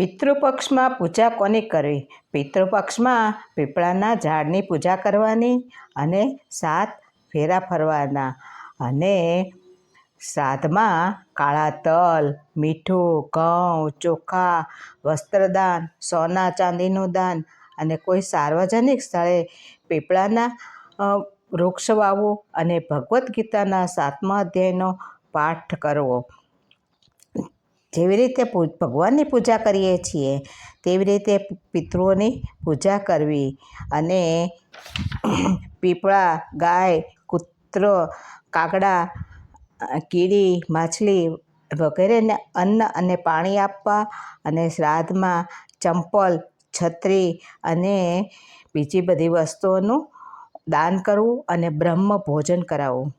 પિતૃપક્ષમાં પૂજા કોની કરવી? પિતૃપક્ષમાં પીપળાના ઝાડની પૂજા કરવાની અને 7 ફેરા ફરવાના. અને શ્રાદ્ધમાં કાળા તલ, મીઠું, ઘઉં, ચોખા, વસ્ત્રદાન, સોના ચાંદીનું દાન અને કોઈ સાર્વજનિક સ્થળે પીપળાના વૃક્ષ વાવવું અને ભગવદ્ ગીતાના 7મા અધ્યાયનો પાઠ કરવો. જેવી રીતે ભગવાનની પૂજા કરીએ છીએ તેવી રીતે પિતૃઓની પૂજા કરવી. અને પીપળા, ગાય, કૂતરો, કાગડા, કીડી, માછલી વગેરેને અન્ન અને પાણી આપવા. અને શ્રાદ્ધમાં ચંપલ, છત્રી અને બીજી બધી વસ્તુઓનું દાન કરવું અને બ્રહ્મ ભોજન કરાવવું.